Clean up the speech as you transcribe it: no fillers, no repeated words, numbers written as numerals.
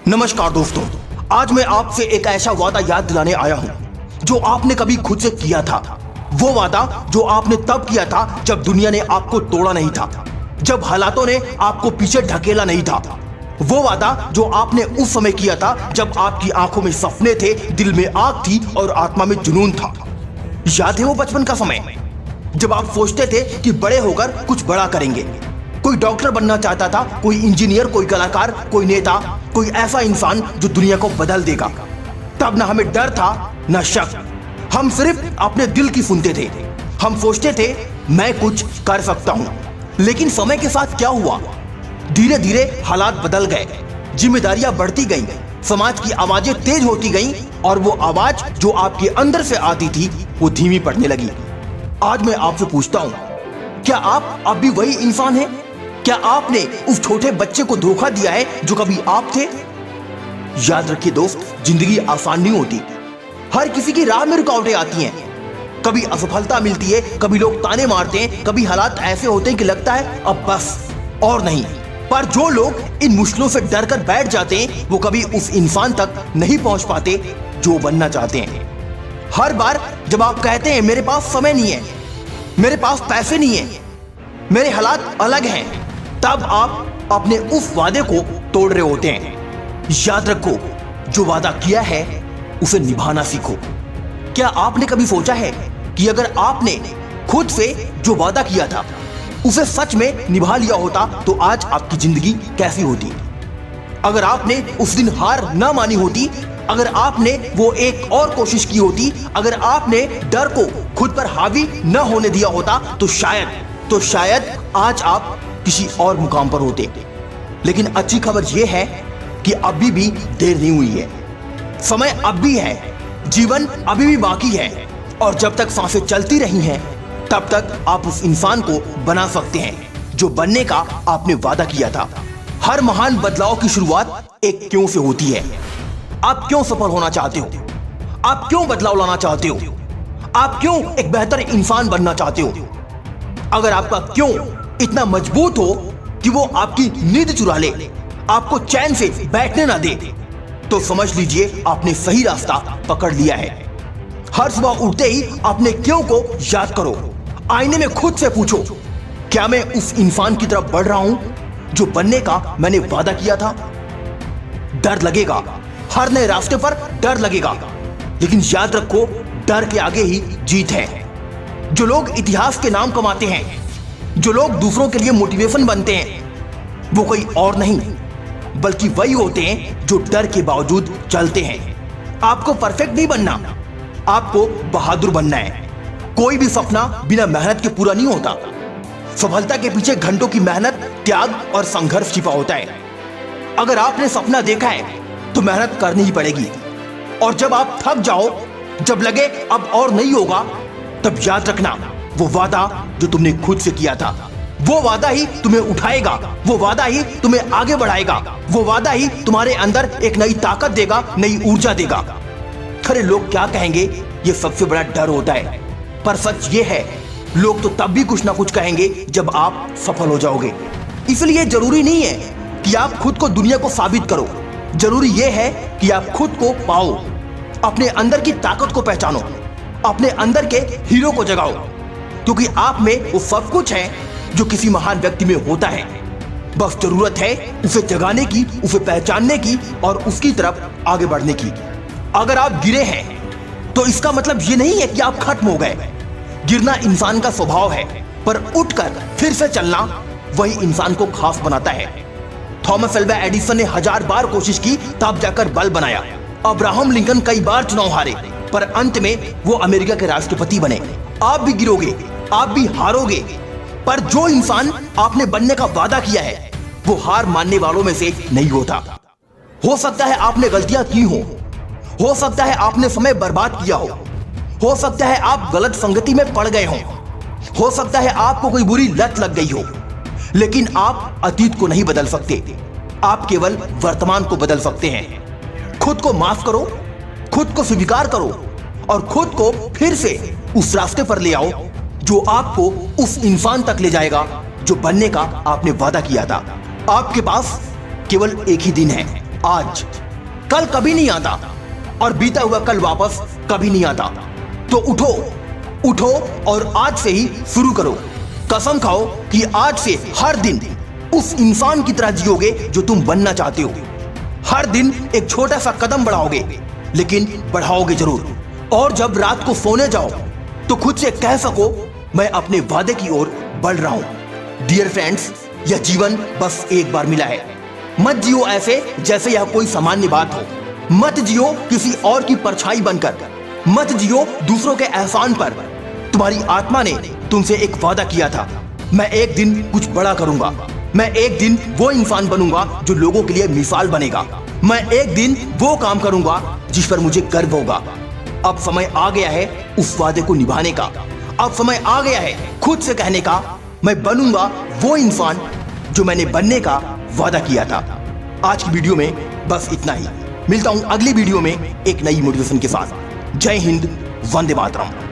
नमस्कार दोस्तों, आज मैं आपसे एक ऐसा वादा याद दिलाने आया हूं जो आपने कभी खुद से किया था। वो वादा जो आपने तब किया था जब दुनिया ने आपको तोड़ा नहीं था, जब हालातों ने आपको पीछे ढकेला नहीं था। वो वादा जो आपने उस समय किया था जब आपकी आंखों में सपने थे, दिल में आग थी और आत्मा में जुनून था। याद है वो बचपन का समय जब आप सोचते थे कि बड़े होकर कुछ बड़ा करेंगे। कोई डॉक्टर बनना चाहता था, कोई इंजीनियर, कोई कलाकार, कोई नेता, कोई ऐसा इंसान जो दुनिया को बदल देगा। तब ना हमें डर था ना शक, हम सिर्फ अपने दिल की सुनते थे। हम सोचते थे मैं कुछ कर सकता हूं। लेकिन समय के साथ क्या हुआ? धीरे धीरे हालात बदल गए, जिम्मेदारियां बढ़ती गईं, समाज की आवाजें तेज होती गईं और वो आवाज जो आपके अंदर से आती थी वो धीमी पड़ने लगी। आज मैं आपसे पूछता हूं, क्या आप अब भी वही इंसान हैं? क्या आपने उस छोटे बच्चे को धोखा दिया है जो कभी आप थे? याद रखिए दोस्त, जिंदगी आसान नहीं होती। हर किसी की राह में रुकावटें आती हैं। कभी असफलता मिलती है, कभी लोग ताने मारते हैं, कभी हालात ऐसे होते हैं कि लगता है अब बस और नहीं। पर जो लोग इन मुश्किलों से डर कर बैठ जाते हैं वो कभी उस इंसान तक नहीं पहुंच पाते जो बनना चाहते हैं। हर बार जब आप कहते हैं मेरे पास समय नहीं है, मेरे पास पैसे नहीं है, मेरे हालात अलग हैं, तब आप अपने उस वादे को तोड़ रहे होते हैं। याद रखो, जो वादा किया है उसे निभाना सीखो। क्या आपने कभी सोचा है कि अगर आपने खुद से जो वादा किया था उसे सच में निभा लिया होता तो आज आपकी जिंदगी कैसी होती? अगर आपने उस दिन हार ना मानी होती, अगर आपने वो एक और कोशिश की होती, अगर आपने डर को खुद पर हावी न होने दिया होता तो शायद आज आप किसी और मुकाम पर होते। लेकिन अच्छी खबर यह है कि अभी भी देर नहीं हुई है, समय अब भी है, जीवन अभी भी बाकी है और जब तक सांसें चलती रही हैं तब तक आप उस इंसान को बना सकते हैं जो बनने का आपने वादा किया था। हर महान बदलाव की शुरुआत एक क्यों से होती है। आप क्यों सफल होना चाहते हो? आप क्यों बदलाव लाना चाहते हो? आप क्यों एक बेहतर इंसान बनना चाहते हो? अगर आपका क्यों इतना मजबूत हो कि वो आपकी नींद चुरा ले, आपको चैन से बैठने ना दे, तो समझ लीजिए आपने सही रास्ता पकड़ लिया है। हर सुबह उठते ही अपने क्यों को याद करो। आईने में खुद से पूछो, क्या मैं उस इंसान की तरफ बढ़ रहा हूं जो बनने का मैंने वादा किया था? डर लगेगा, हर नए रास्ते पर डर लगेगा, लेकिन याद रखो डर के आगे ही जीत है। जो लोग इतिहास के नाम कमाते हैं, जो लोग दूसरों के लिए मोटिवेशन बनते हैं, वो कोई और नहीं बल्कि वही होते हैं जो डर के बावजूद चलते हैं। आपको परफेक्ट नहीं बनना, आपको बहादुर बनना है। कोई भी सपना बिना मेहनत के पूरा नहीं होता। सफलता के पीछे घंटों की मेहनत, त्याग और संघर्ष छिपा होता है। अगर आपने सपना देखा है तो मेहनत करनी ही पड़ेगी और जब आप थक जाओ, जब लगे अब और नहीं होगा, तब याद रखना वो वादा जो तुमने खुद से किया था, वो वादा ही तुम्हें उठाएगा, वो वादा ही तुम्हें आगे बढ़ाएगा, वो वादा ही तुम्हारे अंदर एक नई ताकत देगा, नई ऊर्जा देगा। खरे लोग क्या कहेंगे, ये सबसे बड़ा डर होता है। पर सच ये है, लोग तो तब भी कुछ ना कुछ कहेंगे जब आप सफल हो जाओगे। इसलिए जरूरी नहीं है कि आप खुद को दुनिया को साबित करो, जरूरी ये है कि आप खुद को पाओ, अपने अंदर की ताकत को पहचानो, अपने अंदर के हीरो को जगाओ, क्योंकि आप में वो सब कुछ है जो किसी महान व्यक्ति में होता है। बस जरूरत है उसे जगाने की, उसे पहचानने की और उसकी तरफ आगे बढ़ने की। अगर आप गिरे हैं तो इसका मतलब ये नहीं है कि आप खत्म हो गए। गिरना इंसान का स्वभाव है, पर उठकर फिर से चलना वही इंसान को खास बनाता है। थॉमस अल्वा एडिसन ने 1000 बार कोशिश की तब जाकर बल्ब बनाया। अब्राहम लिंकन कई बार चुनाव हारे, पर अंत में वो अमेरिका के राष्ट्रपति बने। आप भी गिरोगे, आप भी हारोगे, पर जो इंसान आपने बनने का वादा किया है वो हार मानने वालों में से नहीं होता। हो सकता है आपने गलतियां की हो सकता है आपने समय बर्बाद किया हो सकता है आप गलत संगति में पड़ गए हो सकता है आपको कोई बुरी लत लग गई हो, लेकिन आप अतीत को नहीं बदल सकते। आप केवल वर्तमान को बदल सकते हैं। खुद को माफ करो, खुद को स्वीकार करो और खुद को फिर से उस रास्ते पर ले आओ जो आपको उस इंसान तक ले जाएगा जो बनने का आपने वादा किया था। आपके पास केवल एक ही दिन है, आज। कल कभी नहीं आता और बीता हुआ कल वापस कभी नहीं आता। तो उठो, उठो और आज से ही शुरू करो। कसम खाओ कि आज से हर दिन उस इंसान की तरह जियोगे जो तुम बनना चाहते हो। हर दिन एक छोटा सा कदम बढ़ाओगे, लेकिन बढ़ाओगे जरूर। और जब रात को सोने जाओ तो खुद से कह सको, मैं अपने वादे की ओर बढ़ रहा हूं। डियर फ्रेंड्स, यह जीवन बस एक बार मिला है। मत जियो ऐसे जैसे यह कोई सामान्य बात हो। मत जियो किसी और की परछाई बनकर। मत जियो दूसरों के एहसान पर। तुम्हारी आत्मा ने तुमसे एक वादा किया था, मैं एक दिन कुछ बड़ा करूंगा। मैं एक दिन वो इंसान बनूंगा जो लोगों के लिए मिसाल बनेगा। मैं एक दिन वो काम करूंगा जिस पर मुझे गर्व होगा। अब समय आ गया है उस वादे को निभाने का। अब समय आ गया है खुद से कहने का, मैं बनूंगा वो इंसान जो मैंने बनने का वादा किया था। आज की वीडियो में बस इतना ही। मिलता हूं अगली वीडियो में एक नई मोटिवेशन के साथ। जय हिंद, वंदे मातरम।